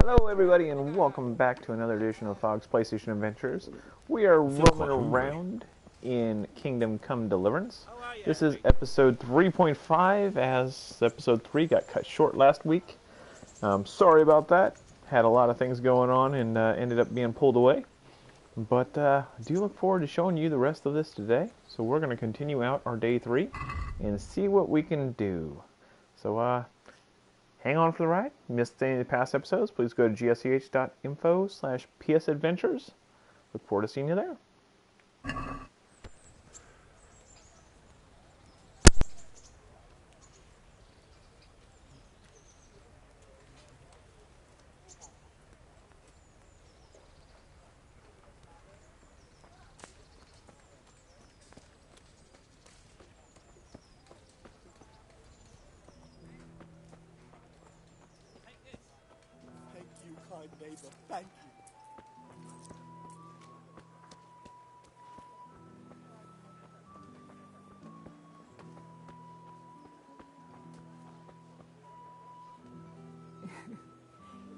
Hello everybody and welcome back to another edition of Fog's PlayStation Adventures. We are roaming around in Kingdom Come Deliverance. This is episode 3.5 as episode 3 got cut short last week. Sorry about that. Had a lot of things going on and ended up being pulled away. But I do look forward to showing you the rest of this today. So we're going to continue out our day 3 and see what we can do. So hang on for the ride. Missed any of the past episodes, please go to gsch.info/psadventures. Look forward to seeing you there. Thank you, kind neighbor. Thank you.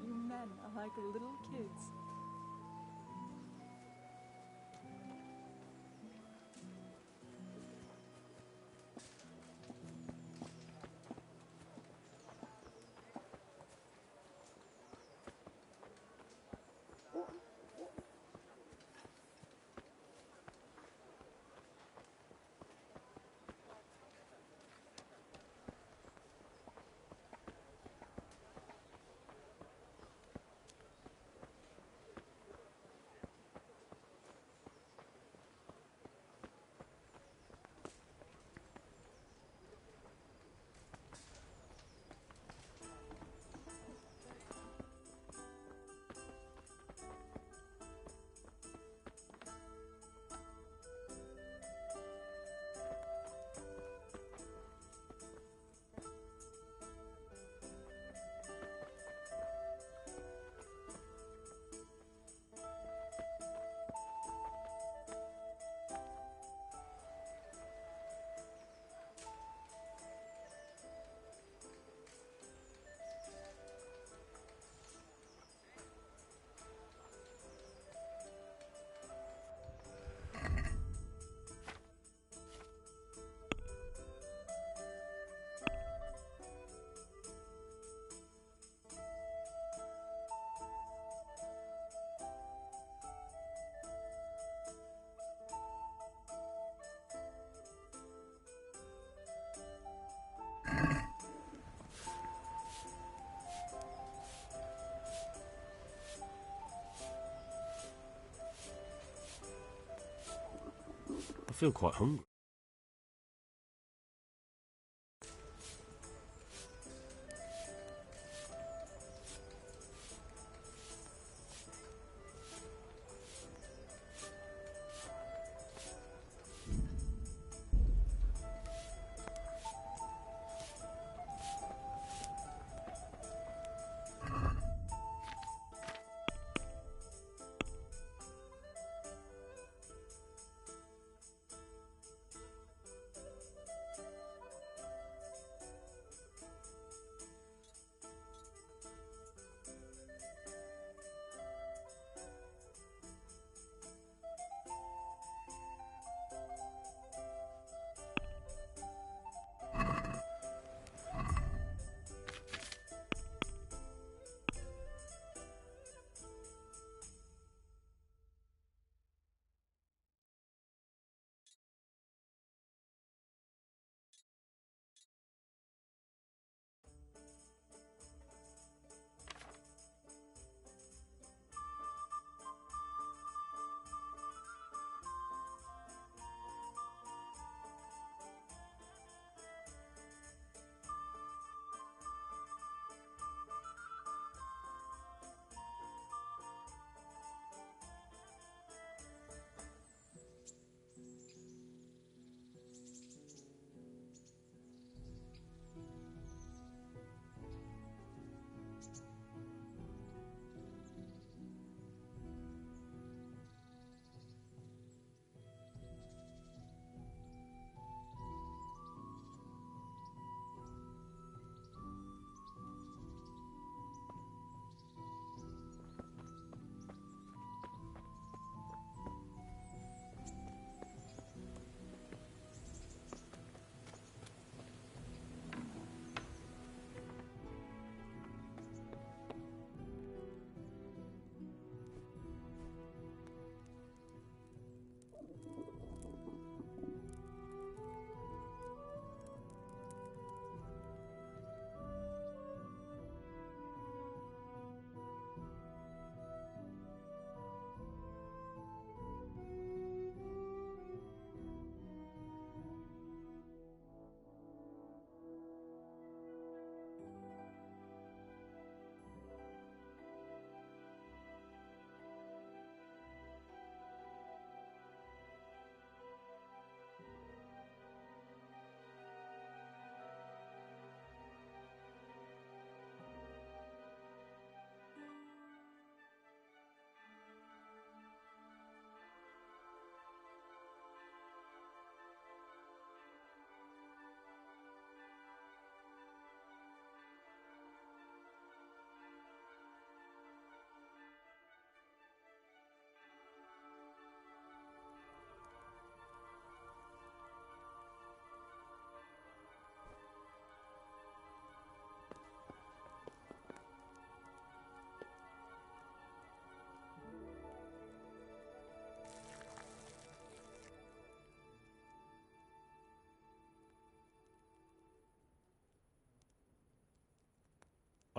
You men are like little kids. I feel quite hungry.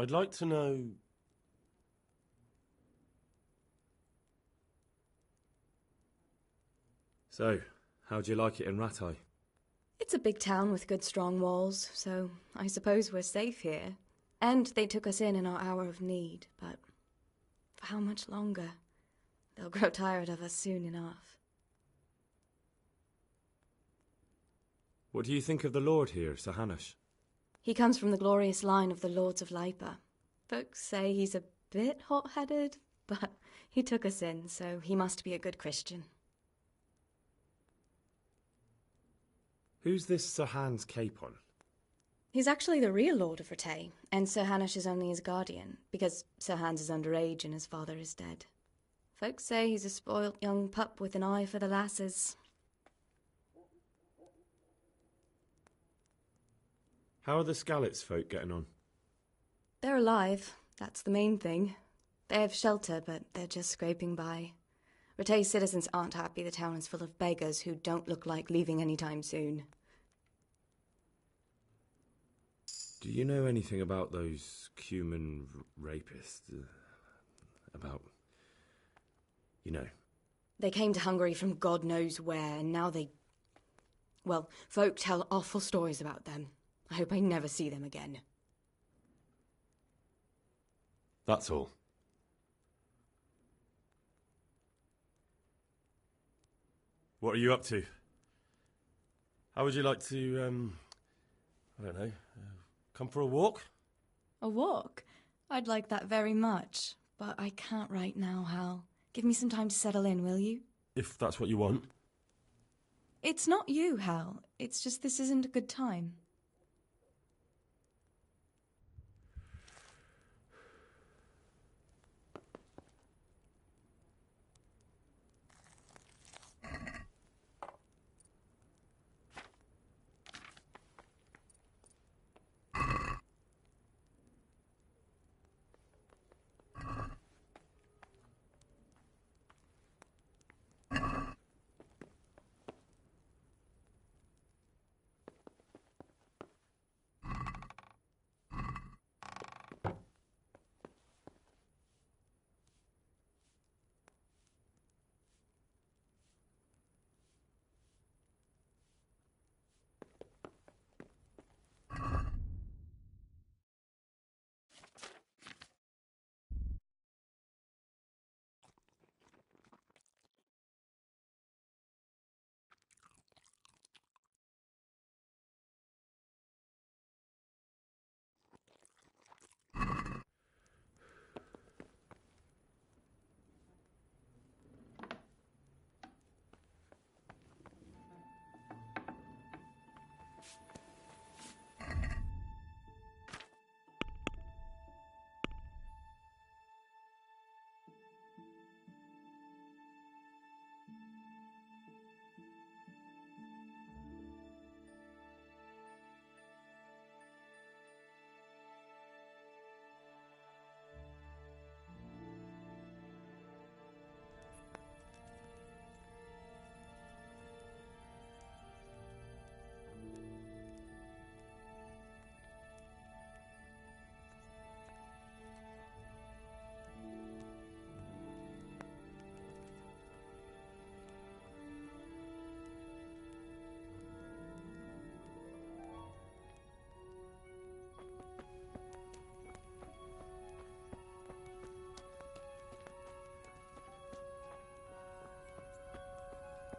I'd like to know... So, how'd you like it in Rattay? It's a big town with good strong walls, so I suppose we're safe here. And they took us in our hour of need, but for how much longer? They'll grow tired of us soon enough. What do you think of the Lord here, Sir Hanush? He comes from the glorious line of the Lords of Lipa. Folks say he's a bit hot-headed, but he took us in, so he must be a good Christian. Who's this Sir Hans Capon? He's actually the real Lord of Rattay, and Sir Hanush is only his guardian, because Sir Hans is underage and his father is dead. Folks say he's a spoilt young pup with an eye for the lasses. How are the Skalitz folk getting on? They're alive, that's the main thing. They have shelter, but they're just scraping by. Rattay's citizens aren't happy the town is full of beggars who don't look like leaving anytime soon. Do you know anything about those Cuman rapists? About... you know. They came to Hungary from God knows where, and now they... well, folk tell awful stories about them. I hope I never see them again. That's all. What are you up to? How would you like to, I don't know, come for a walk? A walk? I'd like that very much, but I can't right now, Hal. Give me some time to settle in, will you? If that's what you want. It's not you, Hal. It's just this isn't a good time.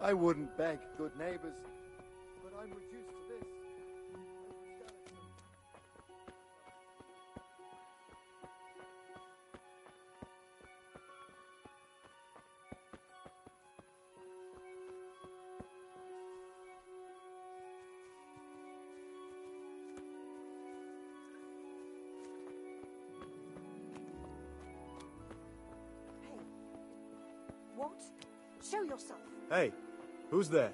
I wouldn't beg, good neighbours, but I'm reduced to this. Hey, what? Show yourself. Hey, who's there?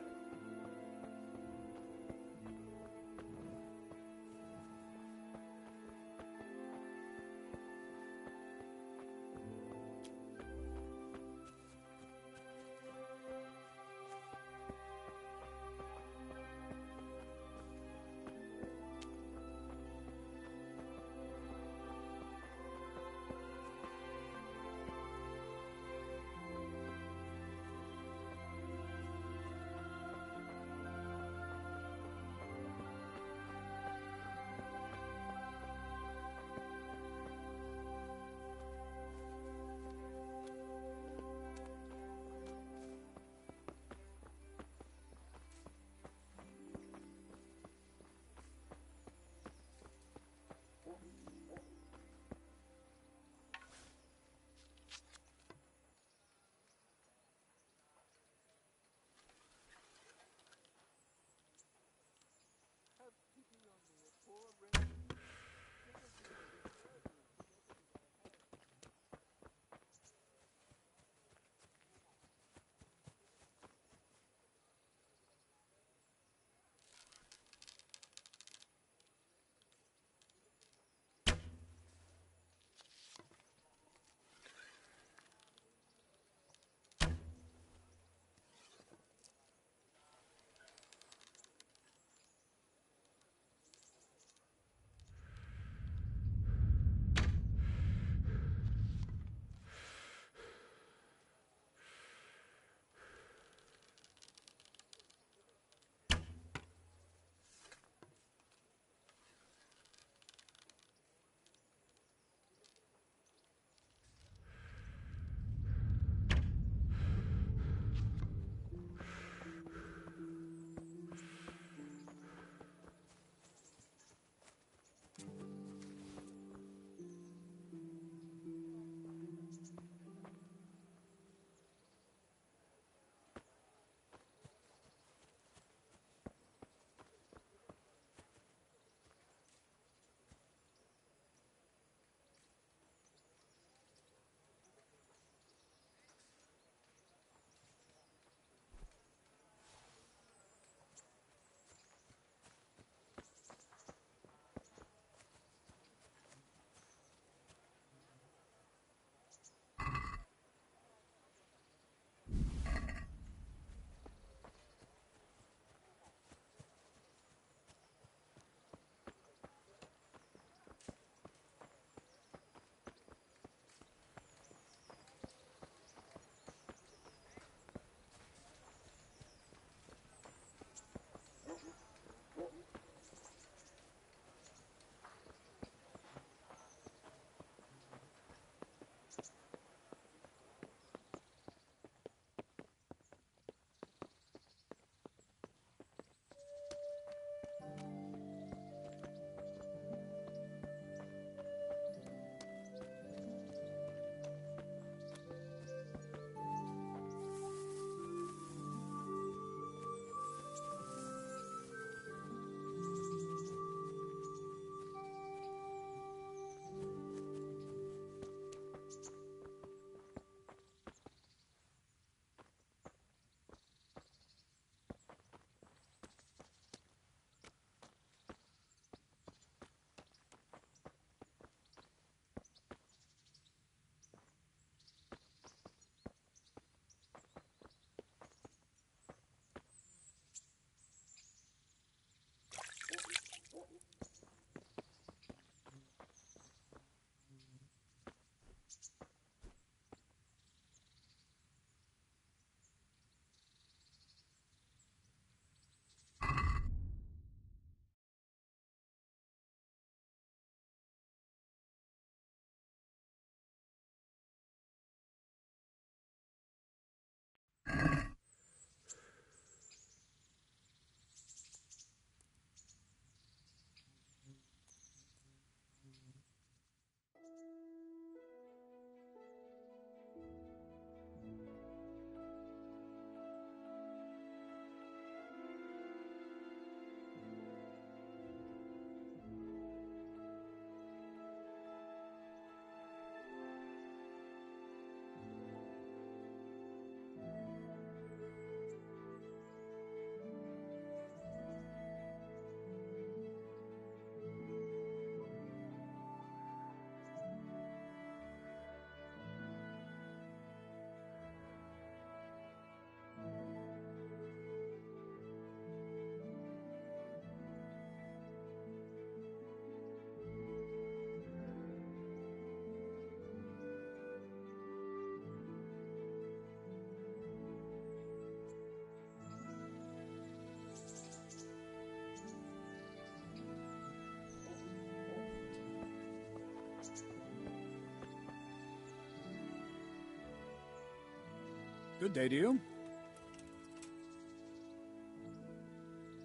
Good day to you.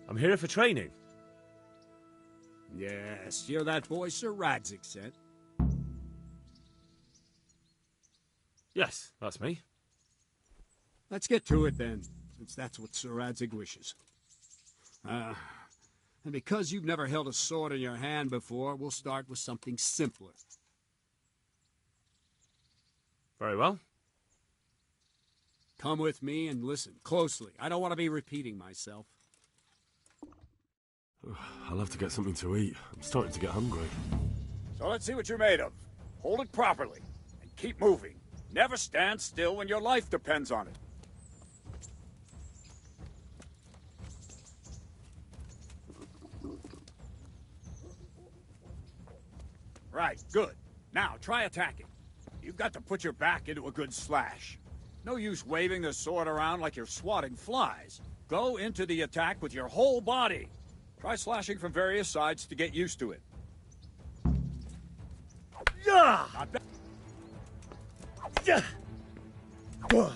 I'm here for training. Yes, you're that boy Sir Radzig sent. Yes, that's me. Let's get to it then, since that's what Sir Radzig wishes. And because you've never held a sword in your hand before, we'll start with something simpler. Very well. Come with me and listen closely. I don't want to be repeating myself. I'll have to get something to eat. I'm starting to get hungry. So let's see what you're made of. Hold it properly, and keep moving. Never stand still when your life depends on it. Right, good. Now, try attacking. You've got to put your back into a good slash. No use waving the sword around like you're swatting flies. Go into the attack with your whole body. Try slashing from various sides to get used to it. Yeah! Not bad. Yeah! Well...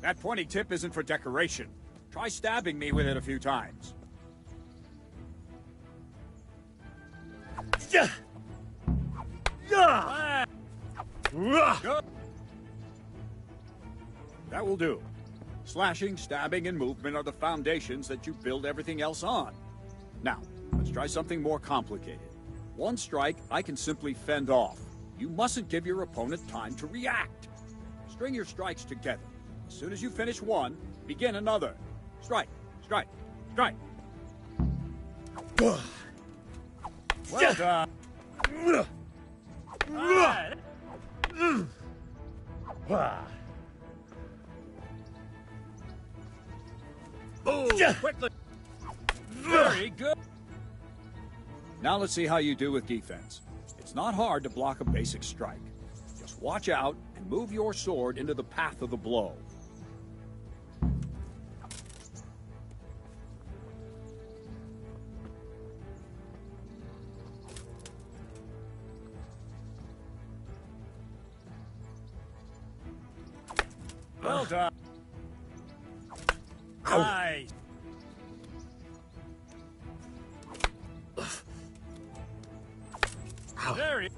That pointy tip isn't for decoration. Try stabbing me with it a few times. Yeah! Yeah! Good. That will do. Slashing, stabbing, and movement are the foundations that you build everything else on. Now, let's try something more complicated. One strike, I can simply fend off. You mustn't give your opponent time to react. String your strikes together. As soon as you finish one, begin another. Strike, strike, strike. Well done. Oh, quickly. Very good. Now let's see how you do with defense. It's not hard to block a basic strike. Just watch out and move your sword into the path of the blow. Well done. Nice. There he.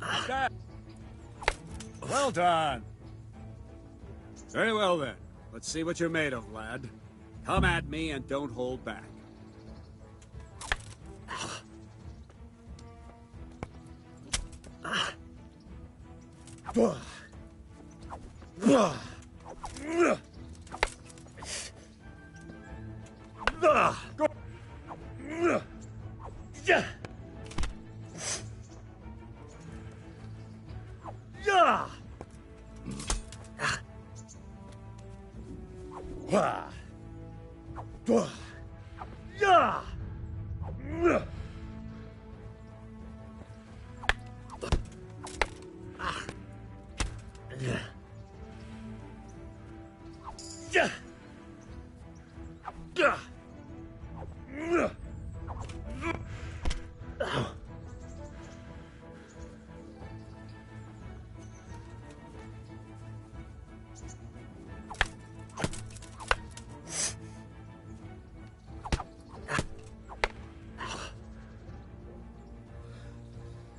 Like that. Well done. Very well then. Let's see what you're made of, lad. Come at me and don't hold back.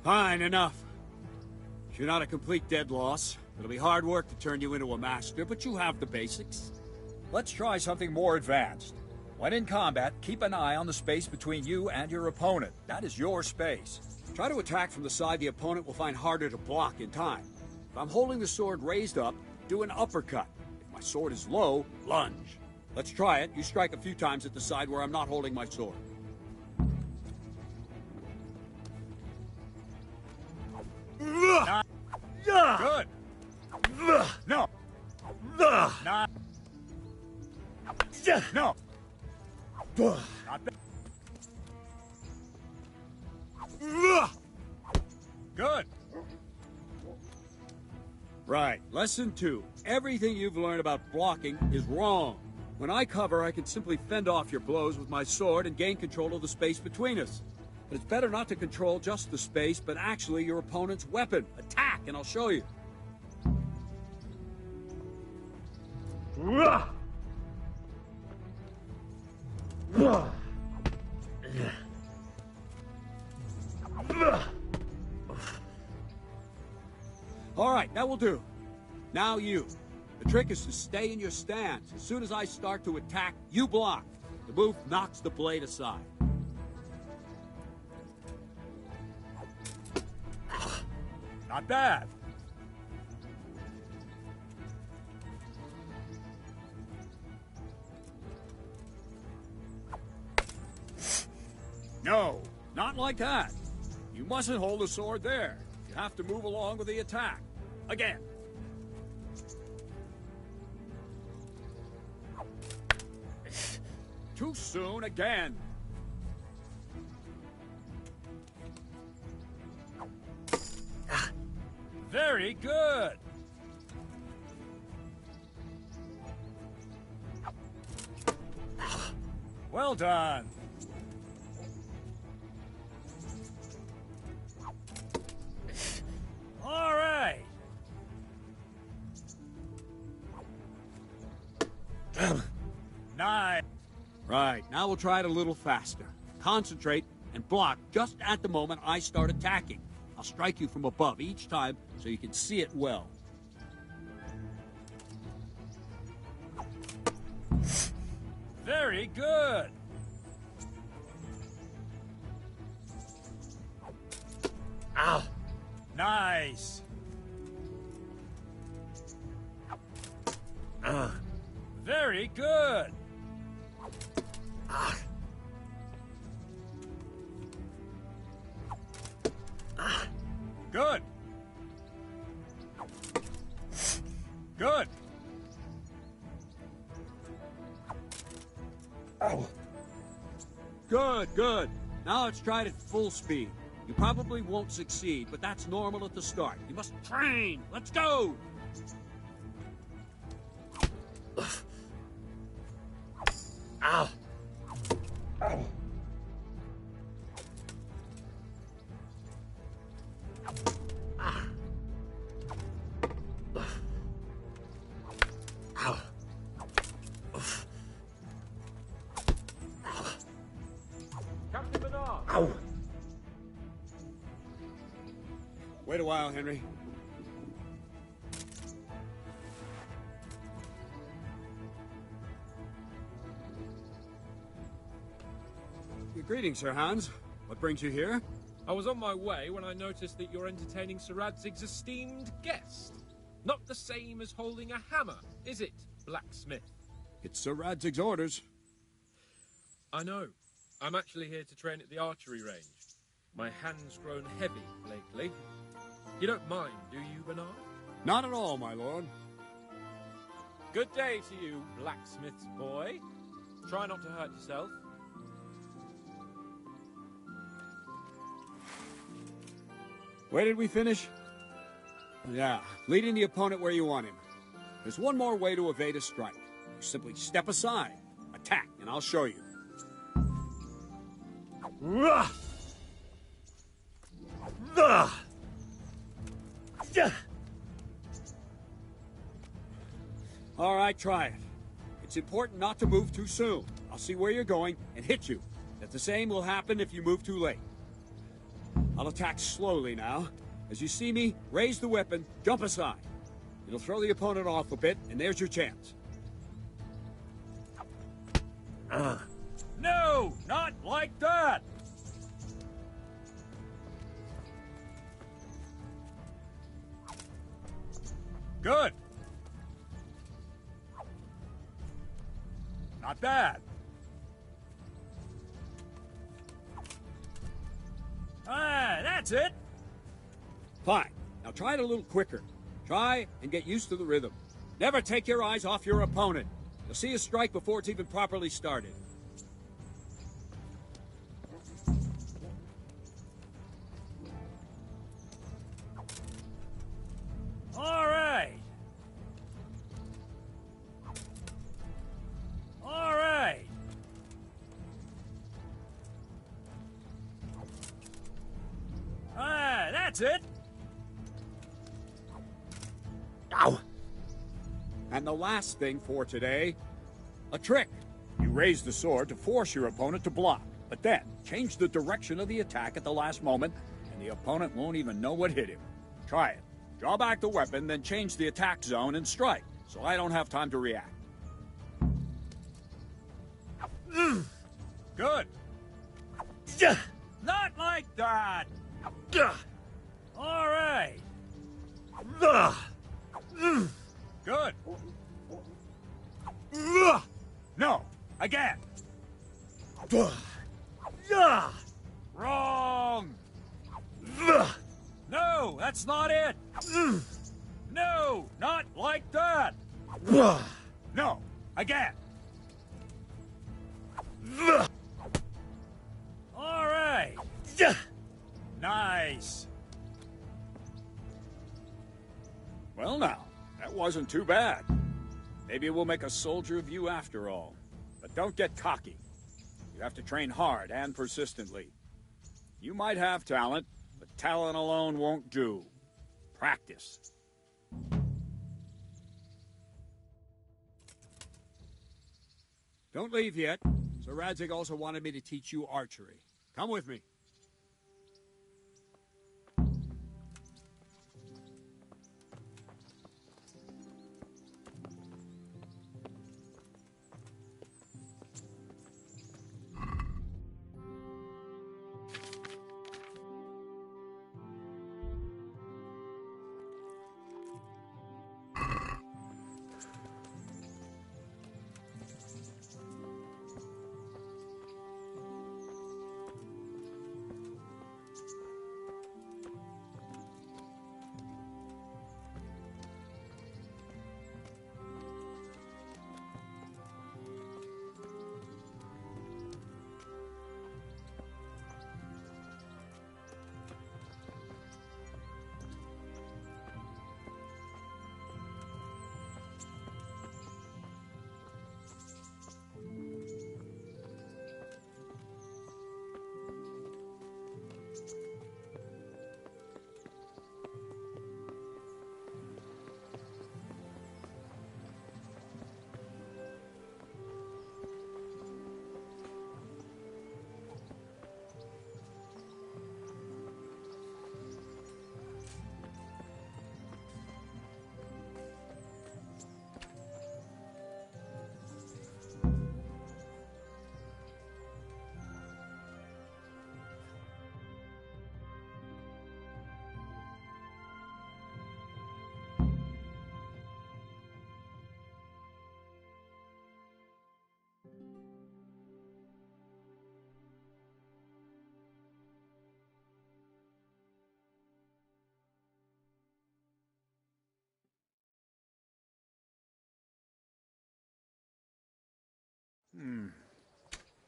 Fine, enough. You're not a complete dead loss. It'll be hard work to turn you into a master, but you have the basics. Let's try something more advanced. When in combat, keep an eye on the space between you and your opponent. That is your space. Try to attack from the side the opponent will find harder to block in time. If I'm holding the sword raised up, do an uppercut. If my sword is low, lunge. Let's try it. You strike a few times at the side where I'm not holding my sword. Good. No. Not. No. Not bad. Good. Right. Lesson 2. Everything you've learned about blocking is wrong. When I cover, I can simply fend off your blows with my sword and gain control of the space between us. But it's better not to control just the space, but actually your opponent's weapon. Attack, and I'll show you. All right, that will do. Now you. The trick is to stay in your stance. As soon as I start to attack, you block. The move knocks the blade aside. Not bad. No, not like that. You mustn't hold the sword there. You have to move along with the attack. Again. Too soon again. Very good. Well done. All right. Nice. Right, now we'll try it a little faster. Concentrate and block just at the moment I start attacking. I'll strike you from above each time so you can see it well. Very good. Ow. Nice. Very good. Good. Good. Oh. Good, good. Now let's try it at full speed. You probably won't succeed, but that's normal at the start. You must train. Let's go. Ow. Ow. Captain Bernard! Ow. Wait a while, Henry. Greetings, Sir Hans. What brings you here? I was on my way when I noticed that you're entertaining Sir Radzig's esteemed guest. Not the same as holding a hammer, is it, blacksmith? It's Sir Radzig's orders. I know. I'm actually here to train at the archery range. My hand's grown heavy lately. You don't mind, do you, Bernard? Not at all, my lord. Good day to you, blacksmith's boy. Try not to hurt yourself. Where did we finish? Yeah, leading the opponent where you want him. There's one more way to evade a strike. You simply step aside, attack, and I'll show you. All right, try it. It's important not to move too soon. I'll see where you're going and hit you. That the same will happen if you move too late. I'll attack slowly now. As you see me, raise the weapon, jump aside. It'll throw the opponent off a bit, and there's your chance. No, not like that! Good. Not bad. Ah, that's it. Fine. Now try it a little quicker. Try and get used to the rhythm. Never take your eyes off your opponent. You'll see a strike before it's even properly started. All right. That's it. Ow! And the last thing for today, a trick. You raise the sword to force your opponent to block, but then change the direction of the attack at the last moment, and the opponent won't even know what hit him. Try it. Draw back the weapon, then change the attack zone and strike, so I don't have time to react. Good. Not like that. All right. Good. No, again. Wrong. No, that's not it. No, not like that. No, again. All right. Nice. Well now, that wasn't too bad. Maybe we'll make a soldier of you after all. But don't get cocky. You have to train hard and persistently. You might have talent, but talent alone won't do. Practice. Don't leave yet. Sir Radzig also wanted me to teach you archery. Come with me.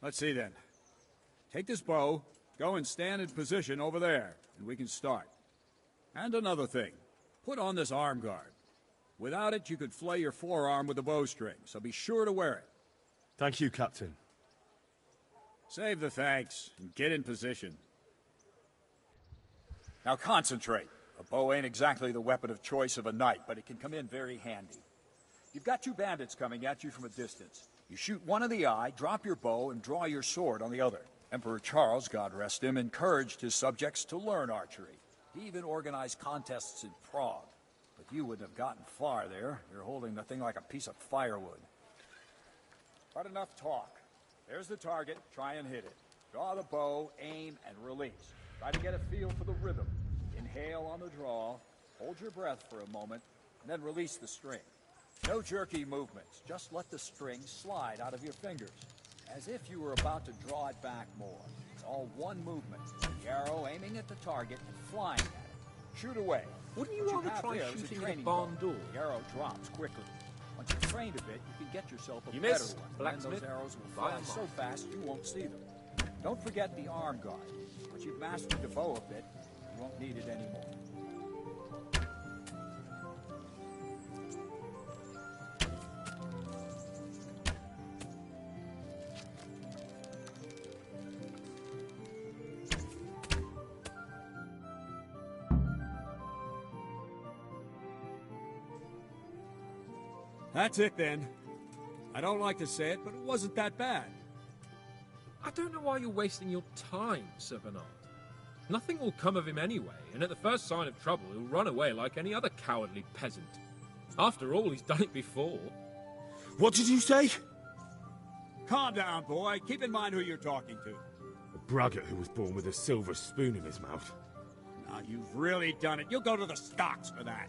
Let's see then. Take this bow, go and stand in position over there, and we can start. And another thing, put on this arm guard. Without it, you could flay your forearm with a bowstring, so be sure to wear it. Thank you, Captain. Save the thanks, and get in position. Now concentrate. A bow ain't exactly the weapon of choice of a knight, but it can come in very handy. You've got two bandits coming at you from a distance. You shoot one in the eye, drop your bow, and draw your sword on the other. Emperor Charles, God rest him, encouraged his subjects to learn archery. He even organized contests in Prague. But you wouldn't have gotten far there. You're holding the thing like a piece of firewood. But enough talk. There's the target. Try and hit it. Draw the bow, aim, and release. Try to get a feel for the rhythm. Inhale on the draw, hold your breath for a moment, and then release the string. No jerky movements. Just let the string slide out of your fingers, as if you were about to draw it back more. It's all one movement. The arrow aiming at the target and flying at it. Shoot away. Wouldn't you rather try shooting at a barn door? The arrow drops quickly. Once you've trained a bit, you can get yourself a You better miss, one. And those arrows will fly so fast you won't see them. Don't forget the arm guard. Once you've mastered the bow a bit, you won't need it anymore. That's it then. I don't like to say it, but it wasn't that bad. I don't know why you're wasting your time, Sir Bernard. Nothing will come of him anyway, and at the first sign of trouble, he'll run away like any other cowardly peasant. After all, he's done it before. What did you say? Calm down, boy. Keep in mind who you're talking to. A braggart who was born with a silver spoon in his mouth. Now, you've really done it. You'll go to the stocks for that.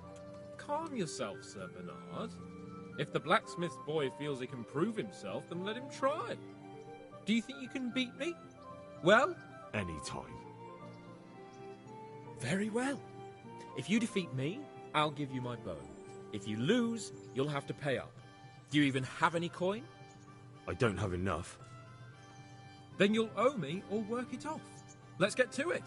Calm yourself, Sir Bernard. If the blacksmith's boy feels he can prove himself, then let him try. Do you think you can beat me? Well? Any time. Very well. If you defeat me, I'll give you my bow. If you lose, you'll have to pay up. Do you even have any coin? I don't have enough. Then you'll owe me or work it off. Let's get to it.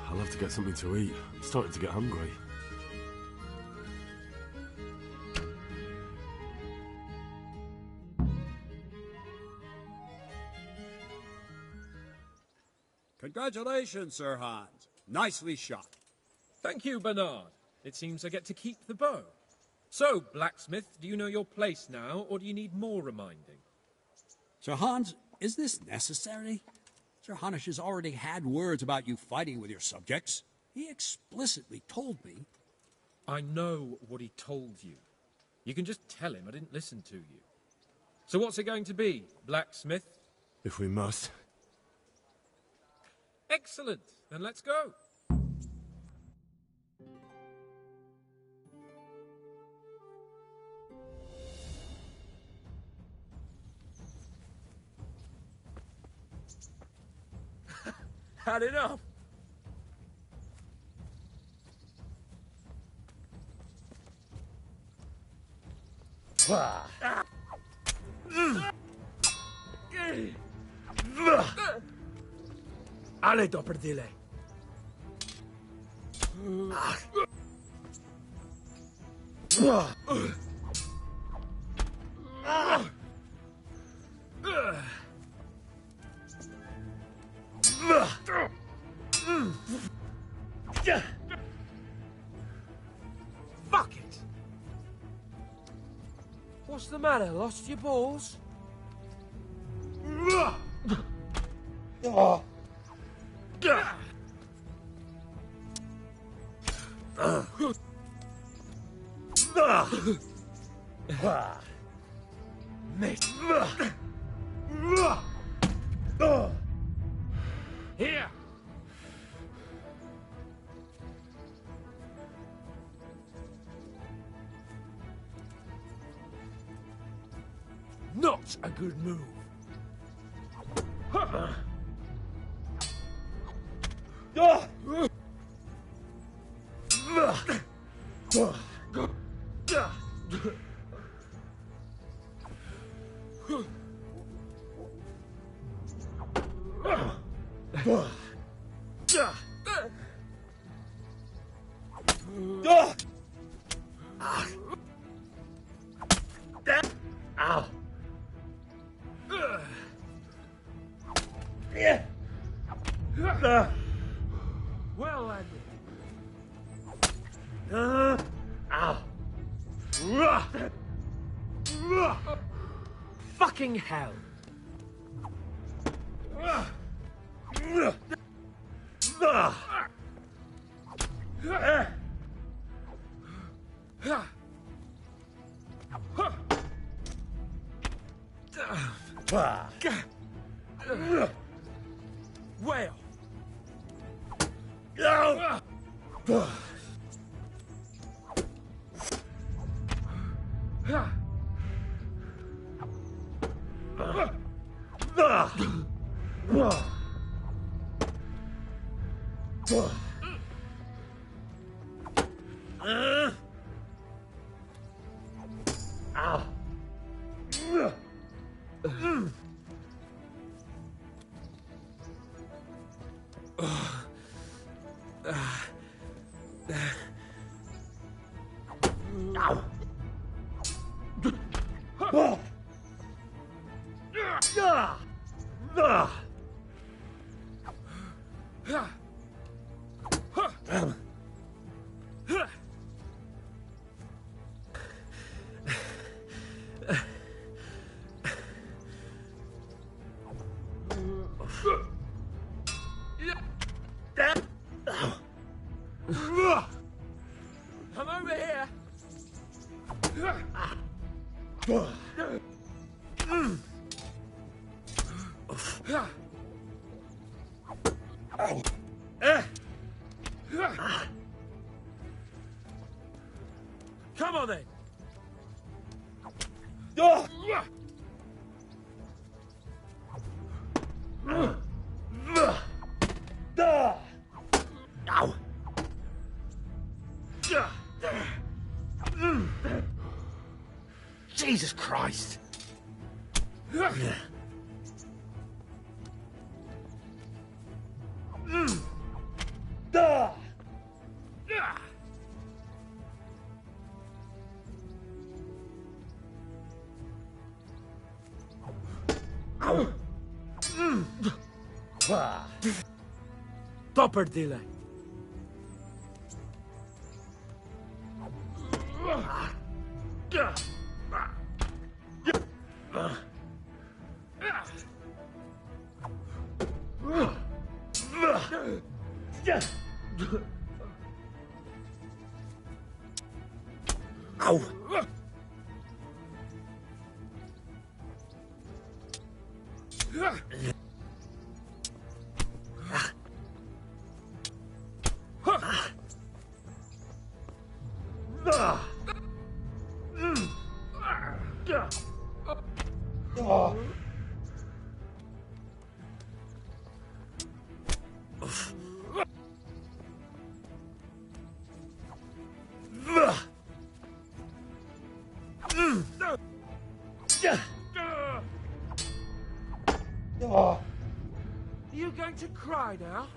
I'll have to get something to eat. I'm starting to get hungry. Congratulations, Sir Hans. Nicely shot. Thank you, Bernard. It seems I get to keep the bow. So, blacksmith, do you know your place now, or do you need more reminding? Sir Hans, is this necessary? Sir Hanush has already had words about you fighting with your subjects. He explicitly told me. I know what he told you. You can just tell him I didn't listen to you. So what's it going to be, blacksmith? If we must. Excellent. Then let's go. Had enough. Ale to prdele. Fuck it! What's the matter? Lost your balls? Mate. Here. Not a good move. Ow. Well, lad. Ow. Fucking hell. Well. I'm over here. Come on then. Jesus Christ! Topper delay. Are you going to cry now?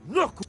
Look!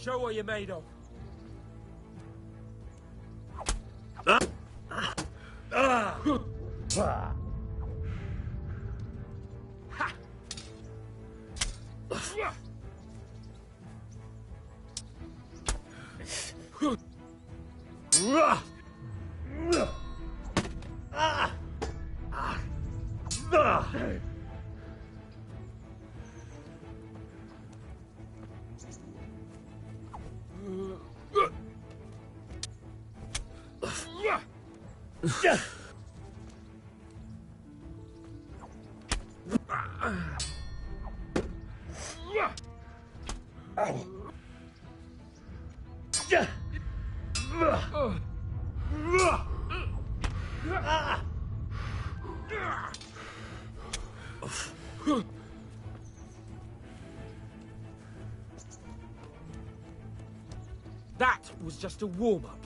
Show what you're made of. That was just a warm-up.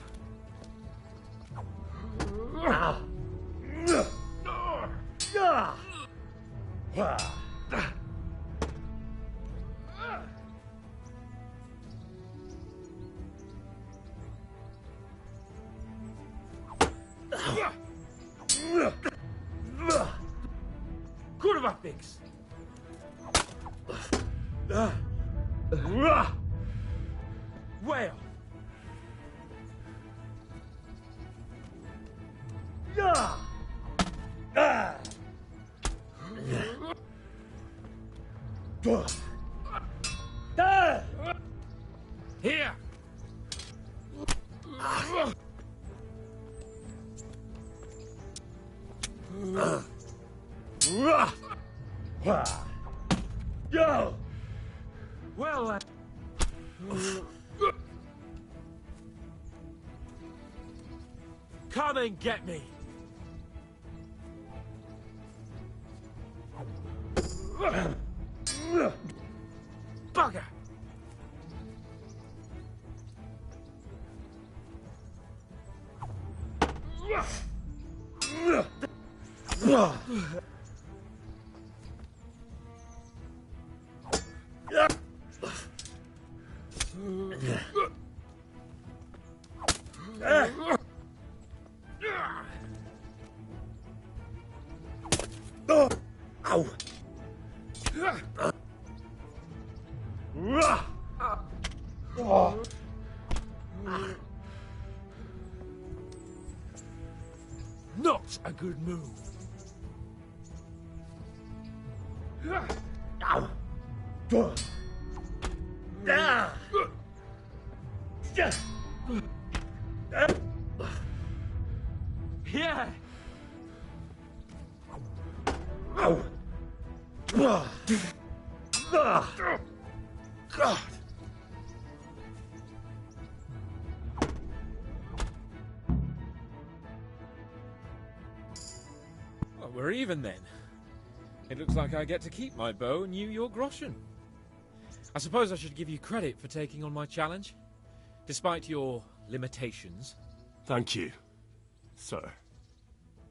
Kurwa fix. Well. Here. Yo! Well, come and get me. Bugger. Ow! Not a good move. Ow! Ah! Yeah. Ow! God! Well, we're even then. It looks like I get to keep my bow and you your groschen. I suppose I should give you credit for taking on my challenge, despite your limitations. Thank you, sir.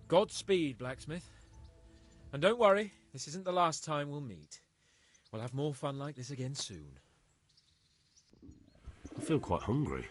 Godspeed, blacksmith. And don't worry, this isn't the last time we'll meet. We'll have more fun like this again soon. I feel quite hungry.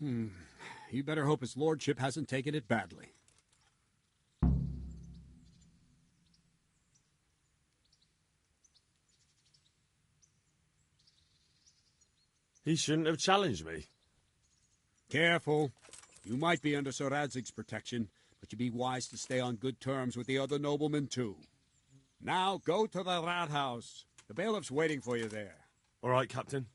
You better hope his lordship hasn't taken it badly. He shouldn't have challenged me. Careful. You might be under Sir Radzig's protection, but you'd be wise to stay on good terms with the other noblemen, too. Now, go to the rat house. The bailiff's waiting for you there. All right, Captain.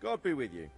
God be with you.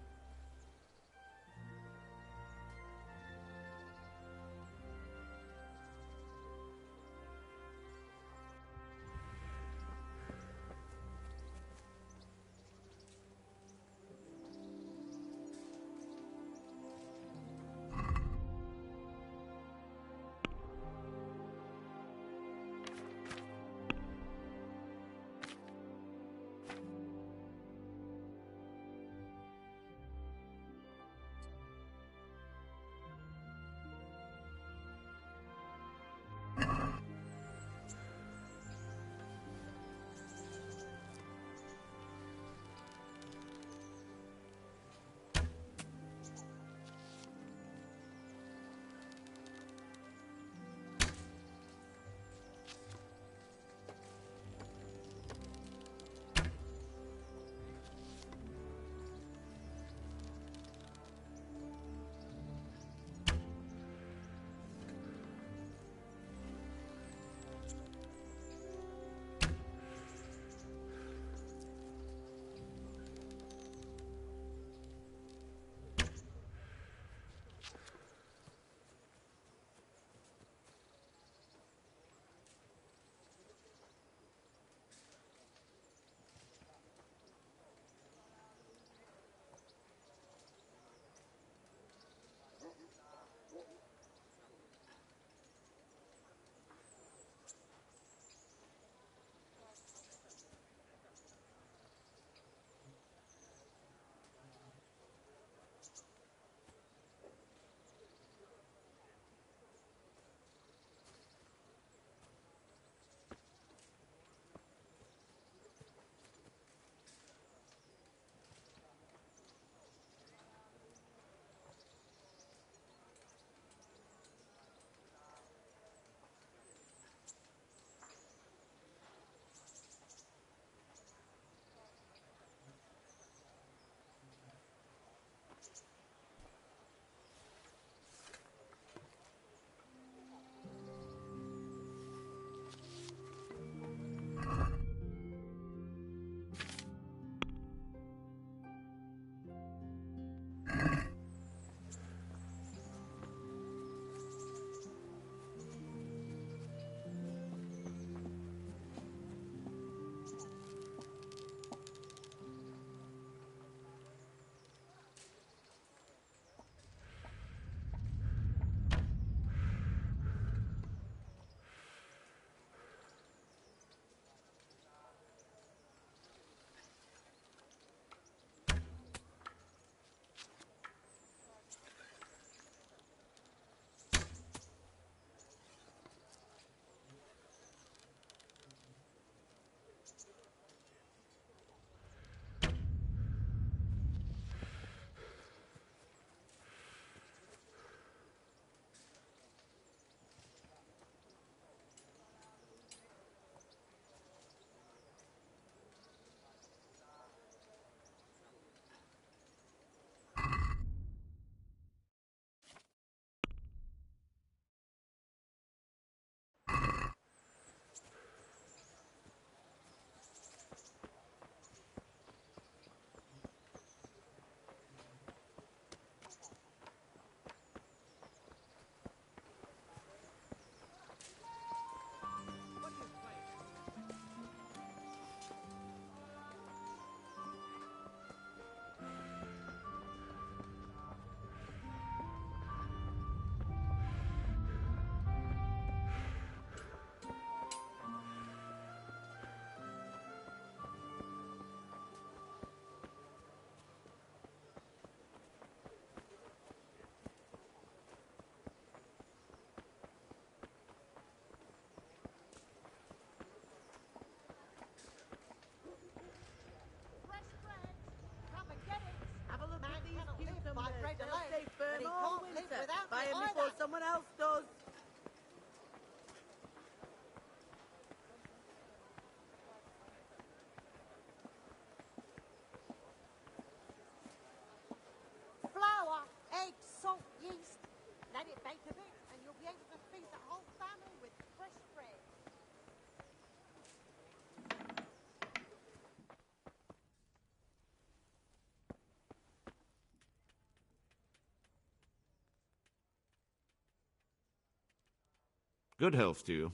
Good health to you.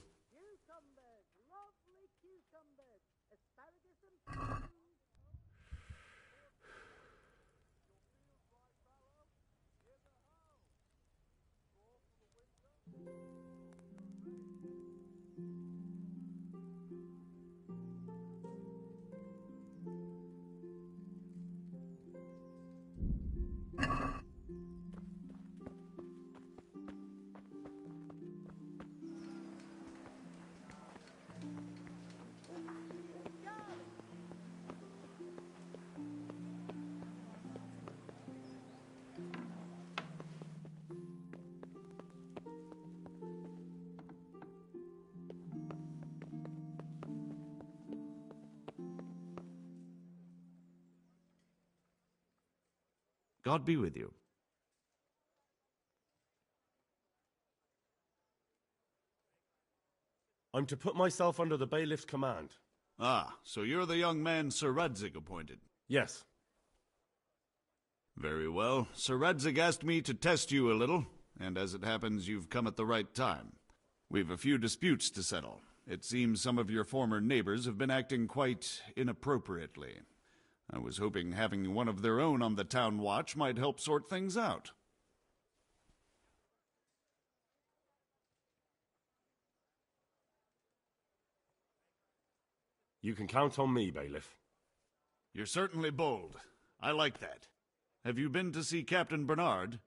God be with you. I'm to put myself under the bailiff's command. Ah, so you're the young man Sir Radzig appointed. Yes. Very well. Sir Radzig asked me to test you a little, and as it happens, you've come at the right time. We've a few disputes to settle. It seems some of your former neighbors have been acting quite inappropriately. I was hoping having one of their own on the town watch might help sort things out. You can count on me, bailiff. You're certainly bold. I like that. Have you been to see Captain Bernard?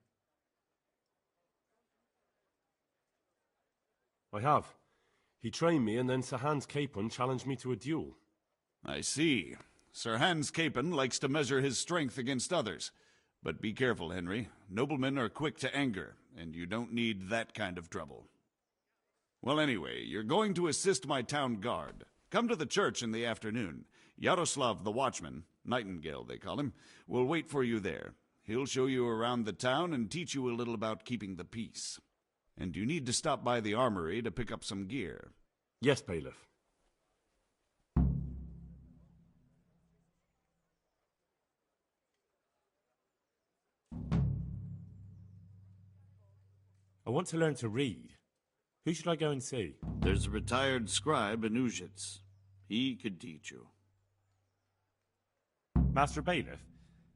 I have. He trained me, and then Sir Hans Capon challenged me to a duel. I see. Sir Hans Capon likes to measure his strength against others. But be careful, Henry. Noblemen are quick to anger, and you don't need that kind of trouble. Well, anyway, you're going to assist my town guard. Come to the church in the afternoon. Yaroslav the watchman, Nightingale they call him, will wait for you there. He'll show you around the town and teach you a little about keeping the peace. And you need to stop by the armory to pick up some gear. Yes, bailiff. I want to learn to read. Who should I go and see? There's a retired scribe in Uzhitz. He could teach you. Master Bailiff,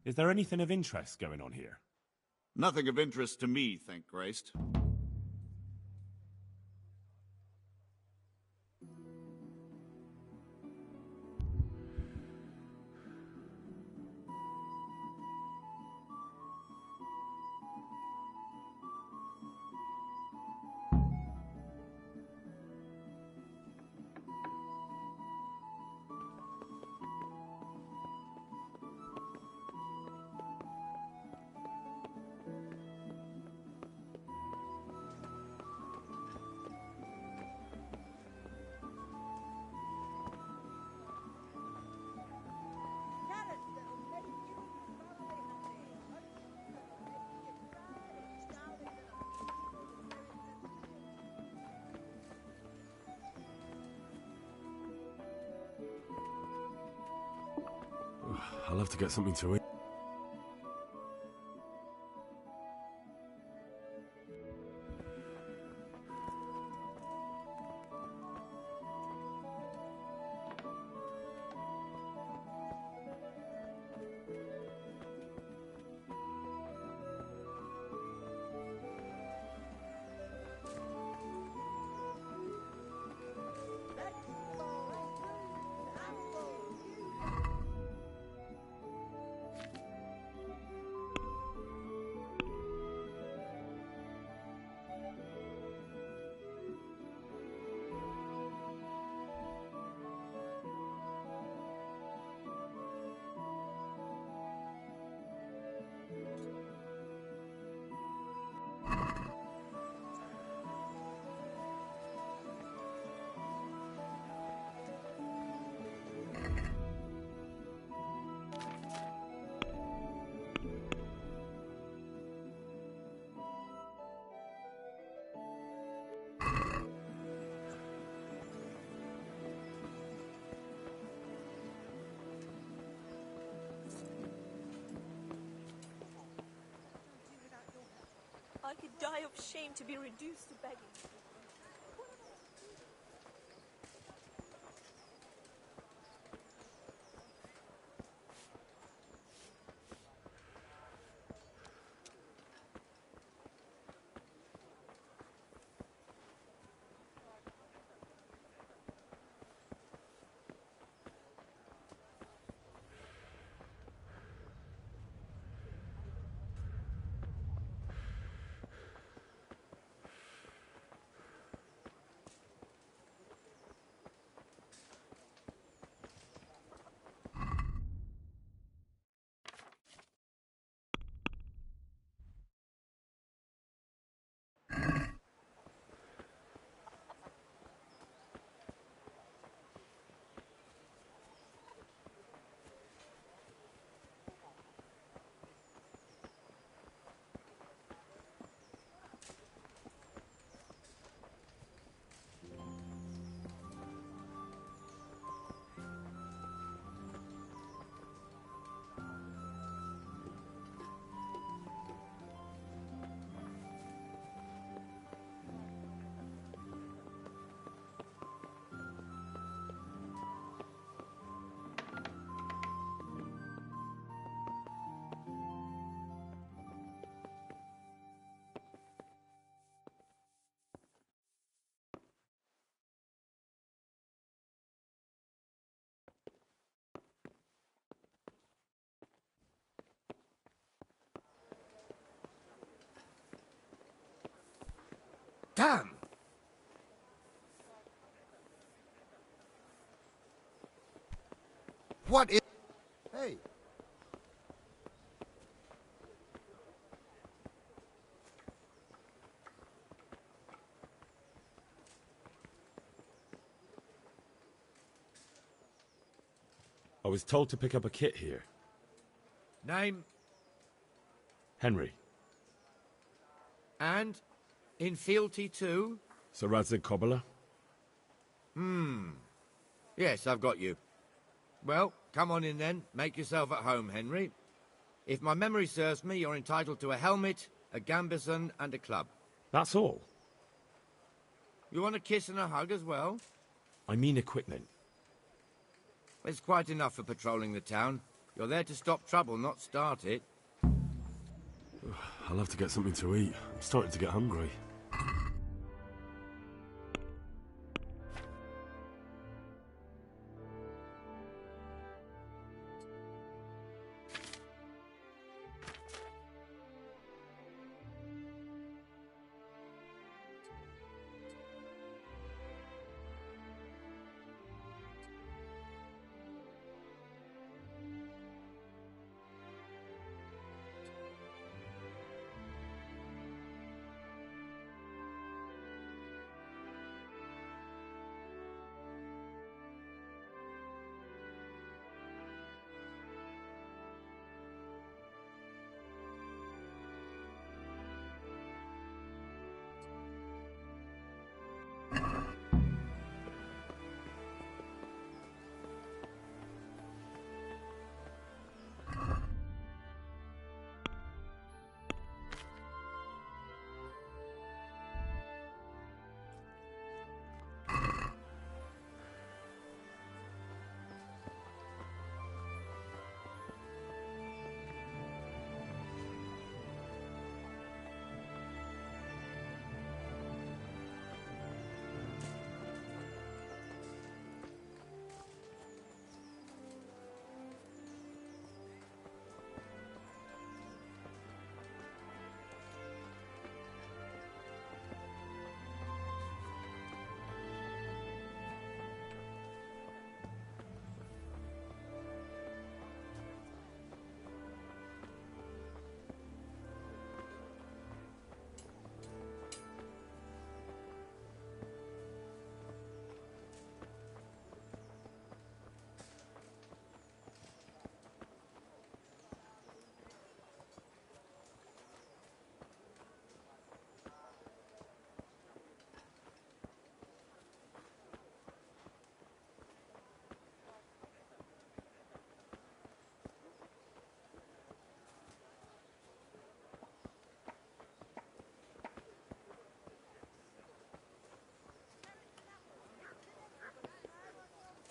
is there anything of interest going on here? Nothing of interest to me, thank Christ. I'll have to get something to eat. I could die of shame to be reduced to begging. can. What is... Hey. I was told to pick up a kit here. Name Henry. and in fealty too? Sir Radzig Cobbler? Yes, I've got you. Well, come on in then. Make yourself at home, Henry. If my memory serves me, you're entitled to a helmet, a gambeson, and a club. That's all? You want a kiss and a hug as well? I mean equipment. It's quite enough for patrolling the town. You're there to stop trouble, not start it. I'll have to get something to eat. I'm starting to get hungry.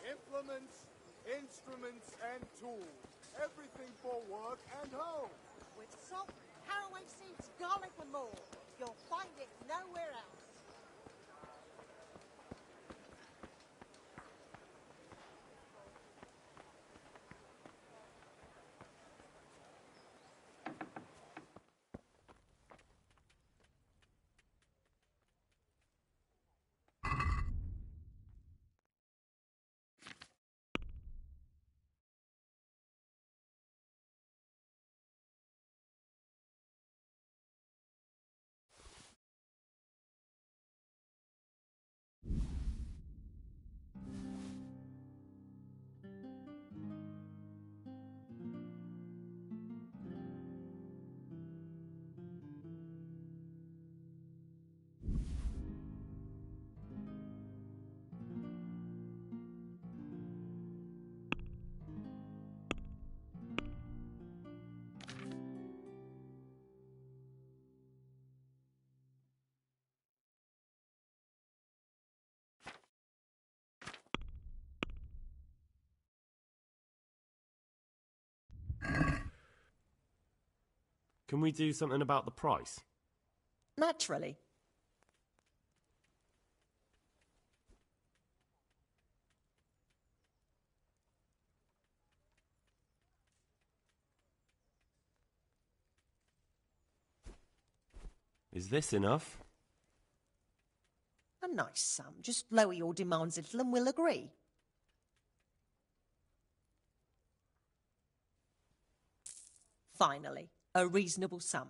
Implements, instruments, and tools. Everything for work and home. With salt, caraway seeds, garlic, and more. You'll find it nowhere else. Can we do something about the price? Naturally. Is this enough? nice sum. Just lower your demands a little and we'll agree. Finally, a reasonable sum.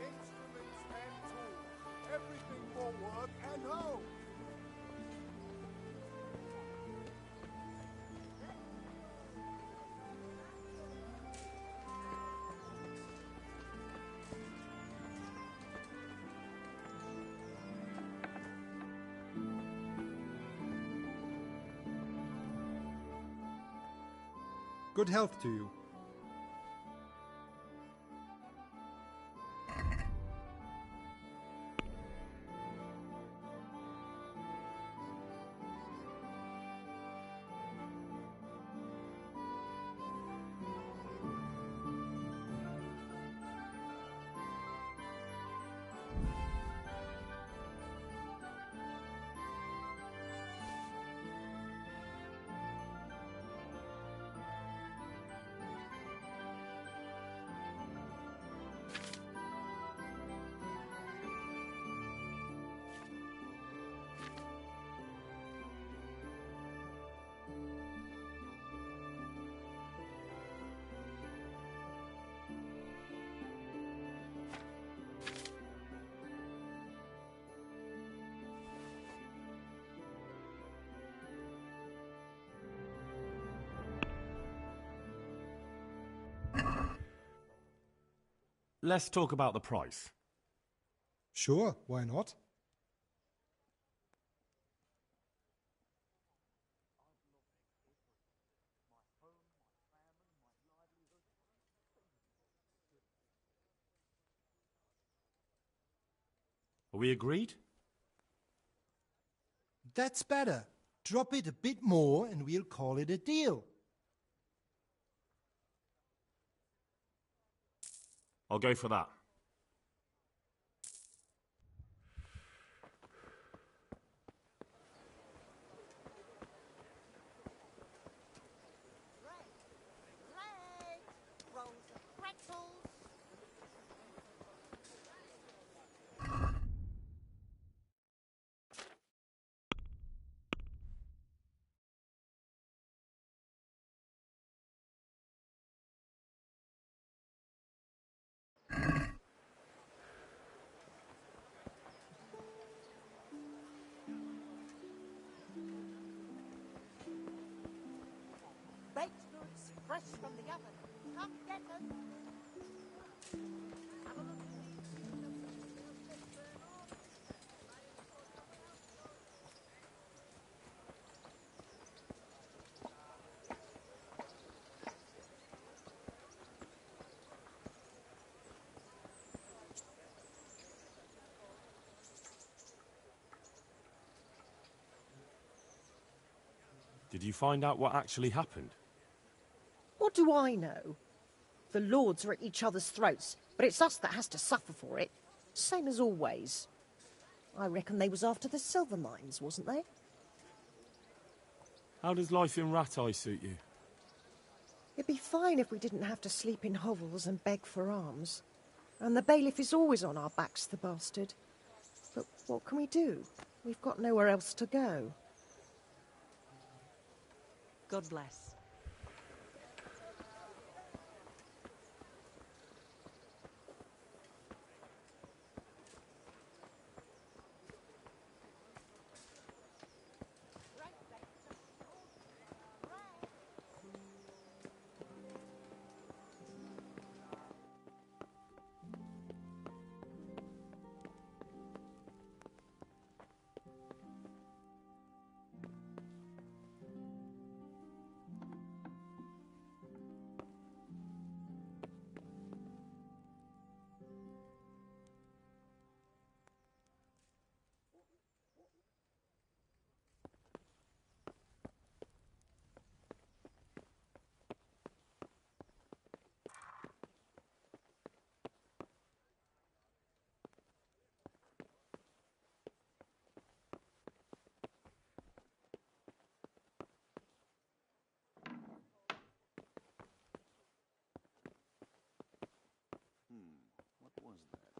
Instruments and tools. Everything for work and home. Good health to you. Let's talk about the price. Sure, why not? Are we agreed? That's better. Drop it a bit more and we'll call it a deal. I'll go for that. Bread, rolls of pretzels. Baked goods fresh from the oven. Come get them. Have a look. Did you find out what actually happened? What do I know? The lords are at each other's throats, but it's us that has to suffer for it. Same as always. I reckon they was after the silver mines, wasn't they? How does life in Rat Eye suit you? It'd be fine if we didn't have to sleep in hovels and beg for alms. And the bailiff is always on our backs, the bastard. But what can we do? We've got nowhere else to go. God bless. What was that?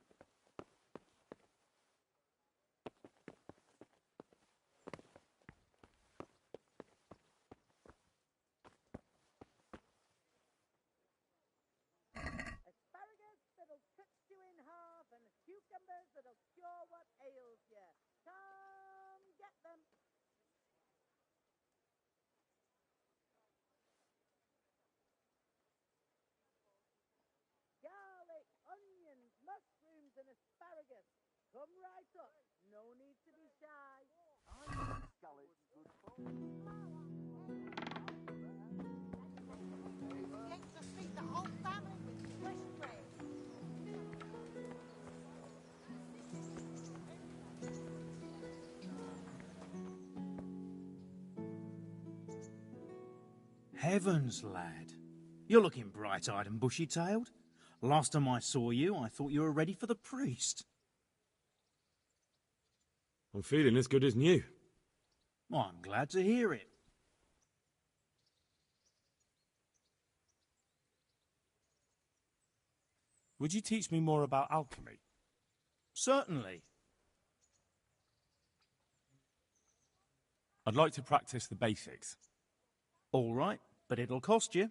Asparagus that'll cut you in half and cucumbers that'll cure what ails you. Come get them. Garlic, onions, mushrooms and asparagus. Come right up. No need to be shy. Scallops good for. He aims to feed the whole family with fresh bread. Heavens, lad. You're looking bright-eyed and bushy-tailed. Last time I saw you, I thought you were ready for the priest. I'm feeling as good as new. I'm glad to hear it. Would you teach me more about alchemy? Certainly. I'd like to practice the basics. All right, but it'll cost you.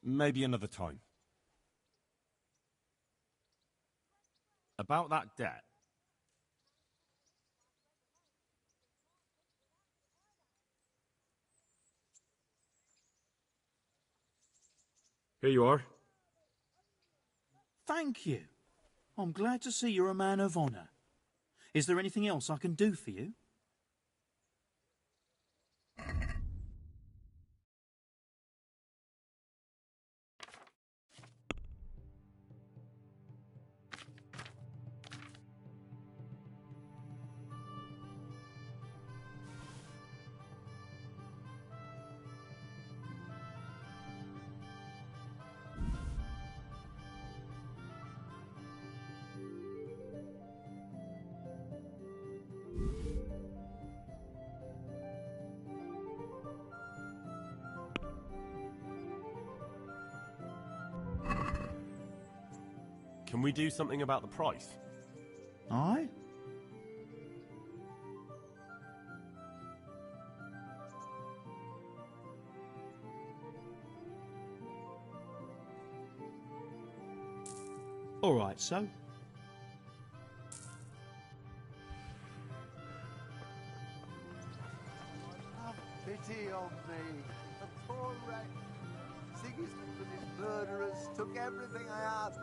Maybe another time. About that debt. Here you are. Thank you. I'm glad to see you're a man of honour. Is there anything else I can do for you? Can we do something about the price? Aye? All right, so. Have pity on me. A poor wretch. Sigismund and his murderers took everything I had.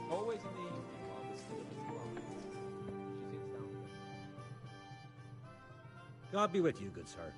Always in the evening while the still is alive. She sits down. God be with you, good sir.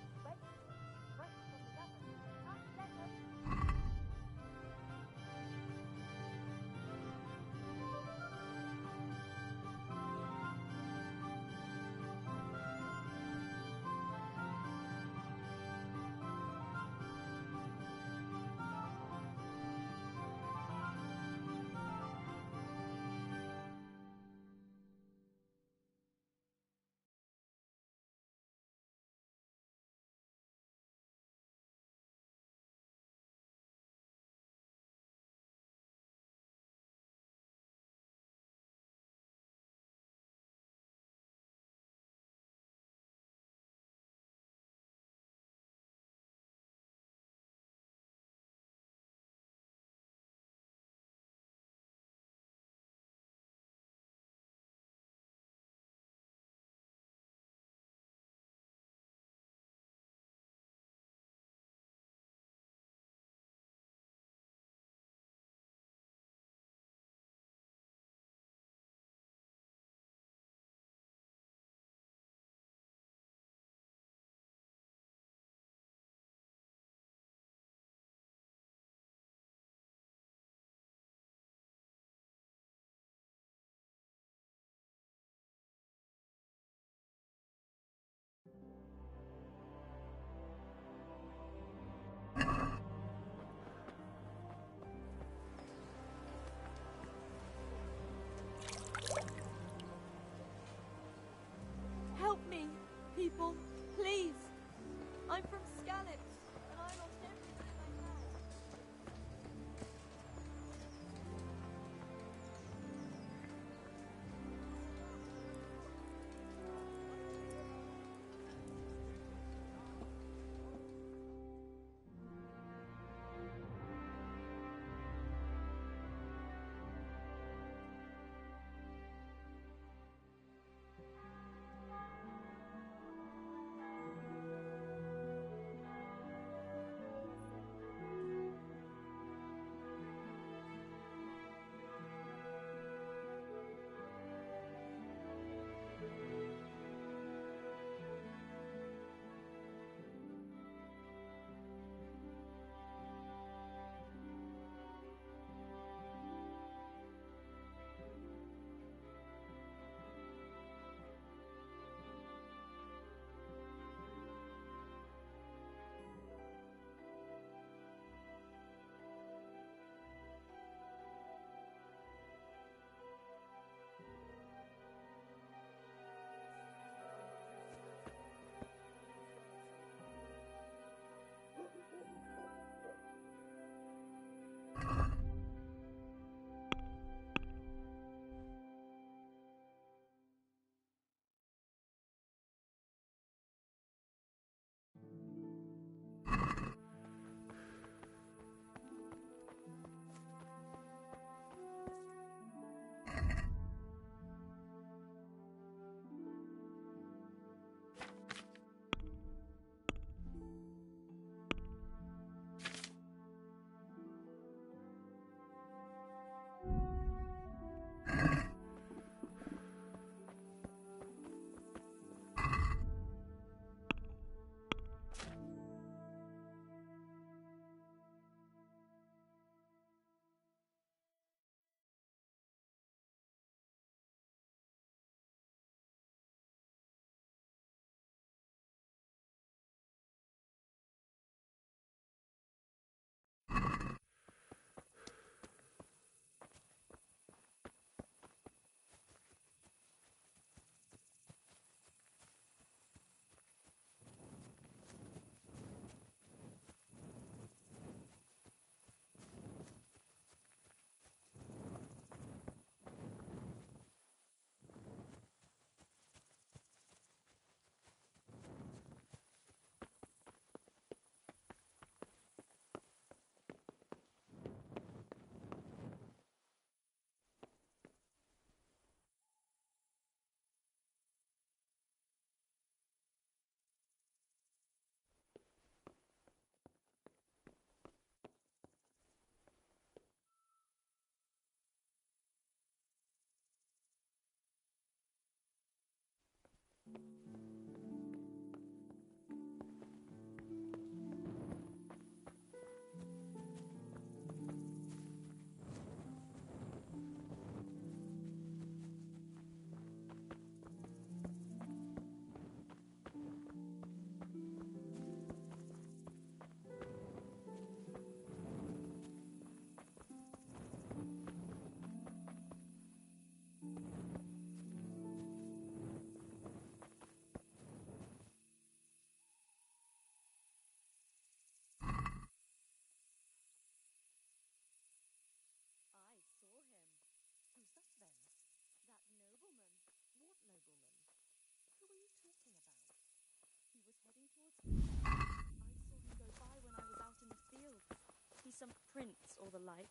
some prince or the like,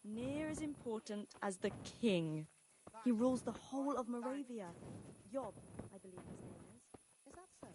near as important as the king. He rules the whole of Moravia. Yob, I believe his name is. Is that so?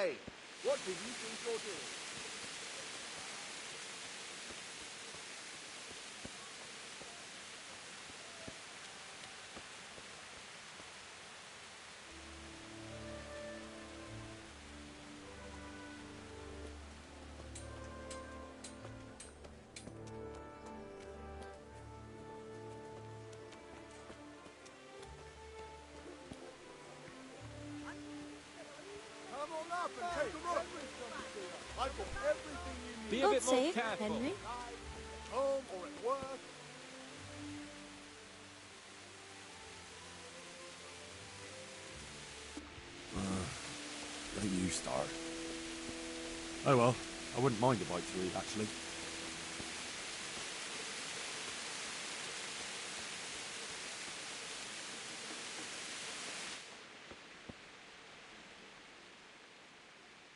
Hey, what do you think you're doing? Come on up and take a look. I've got everything you need. Be a bit more safe, careful. Henry. At home or at work. Don't you start. Oh well, I wouldn't mind a bite to eat, actually.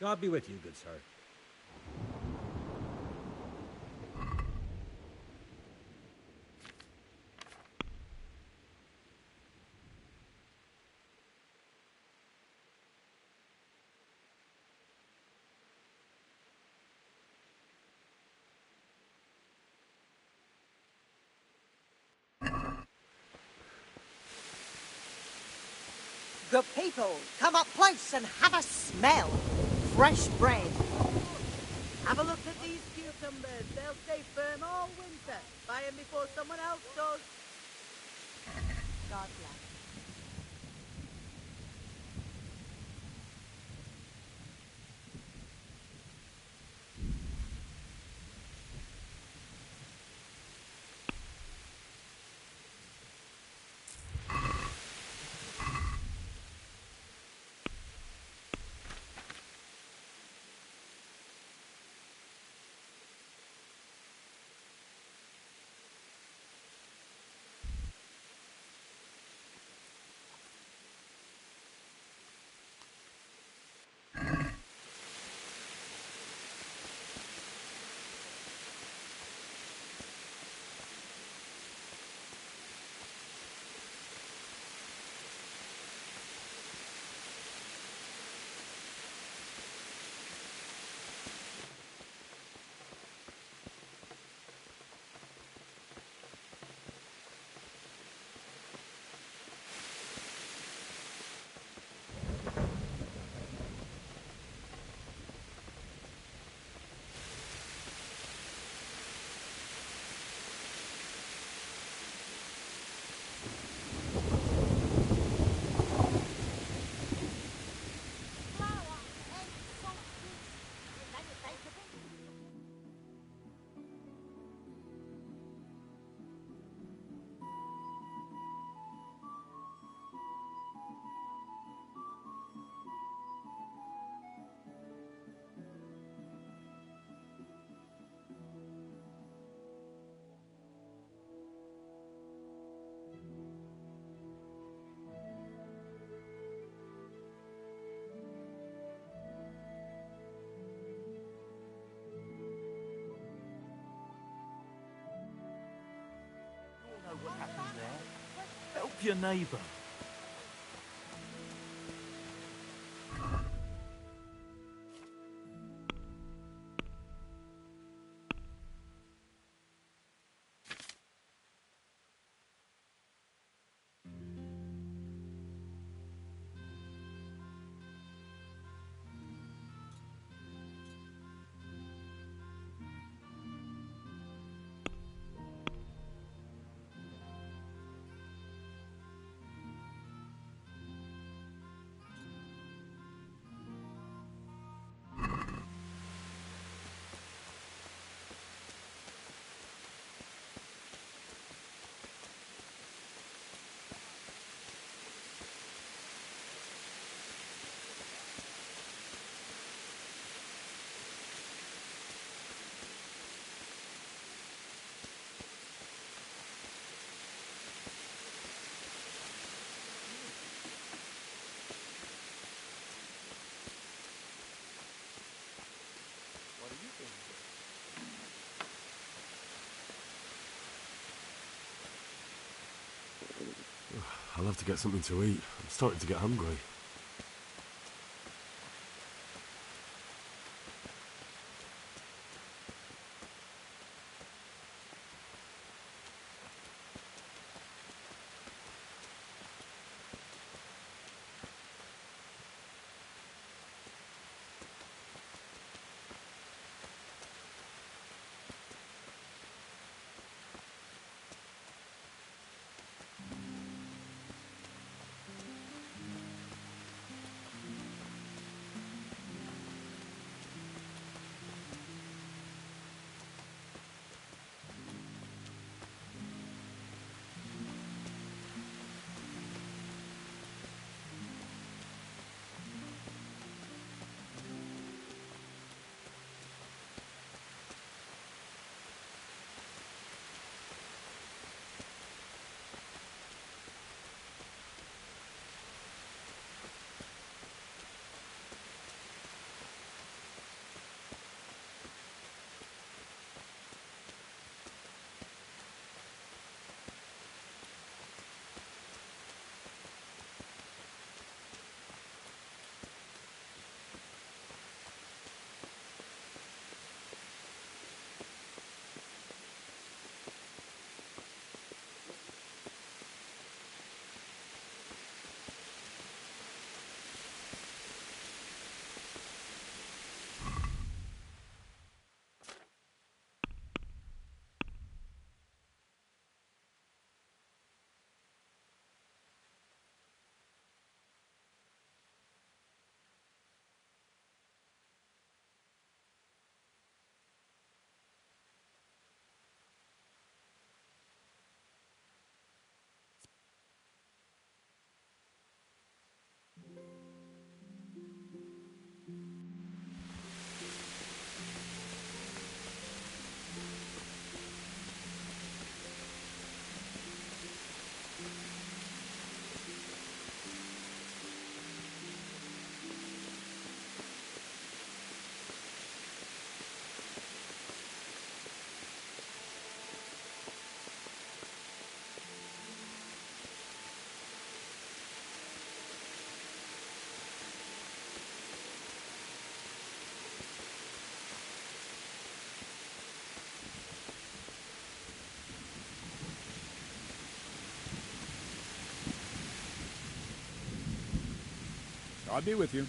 God be with you, good sir. Good people, come up close and have a smell. Fresh bread. Have a look at these cucumbers. They'll stay firm all winter. Buy them before someone else does. God bless. What happened there? Help your neighbour. I'll have to get something to eat. I'm starting to get hungry. God be with you.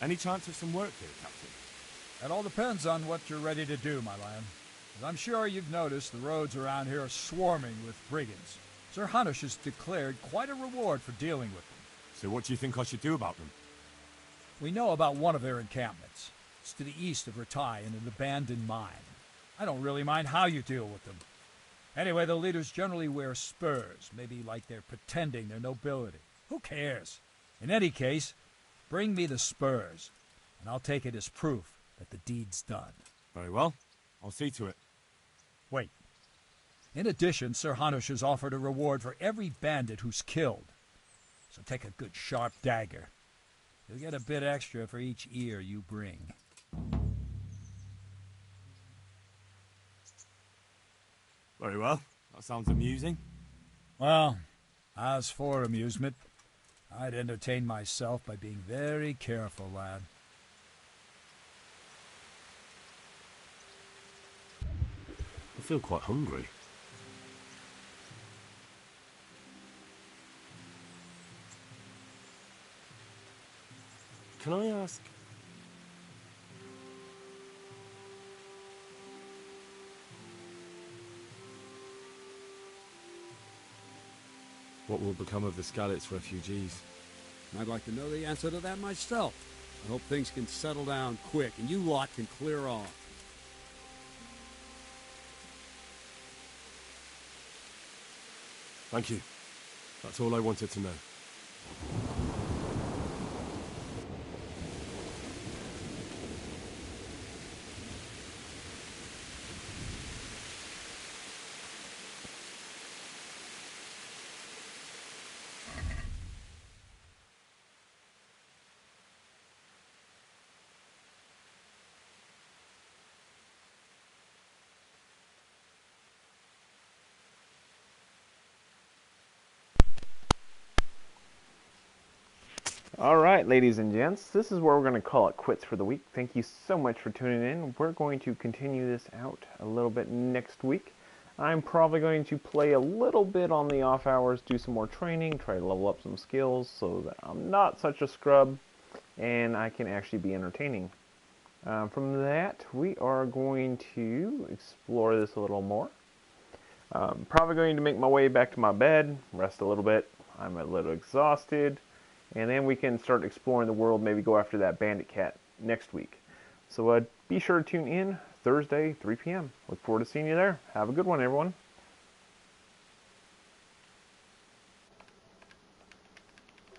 Any chance of some work here, Captain? That all depends on what you're ready to do, my lad. As I'm sure you've noticed, the roads around here are swarming with brigands. Sir Hanush has declared quite a reward for dealing with them. So what do you think I should do about them? We know about one of their encampments. It's to the east of Ratai in an abandoned mine. I don't really mind how you deal with them. Anyway, the leaders generally wear spurs, maybe like they're pretending they're nobility. Who cares? In any case, bring me the spurs, and I'll take it as proof that the deed's done. Very well. I'll see to it. Wait. In addition, Sir Hanush has offered a reward for every bandit who's killed. So take a good sharp dagger. You'll get a bit extra for each ear you bring. Very well. That sounds amusing. Well, as for amusement, I'd entertain myself by being very careful, lad. I feel quite hungry. Can I ask... what will become of the Skalitz refugees? I'd like to know the answer to that myself. I hope things can settle down quick and you lot can clear off. Thank you. That's all I wanted to know. Alright, ladies and gents, this is where we're going to call it quits for the week. Thank you so much for tuning in. We're going to continue this out a little bit next week. I'm probably going to play a little bit on the off hours, do some more training, try to level up some skills so that I'm not such a scrub and I can actually be entertaining. From that, we are going to explore this a little more. Probably going to make my way back to my bed, rest a little bit. I'm a little exhausted. And then we can start exploring the world, maybe go after that bandit cat next week. So be sure to tune in Thursday, 3 p.m. Look forward to seeing you there. Have a good one, everyone.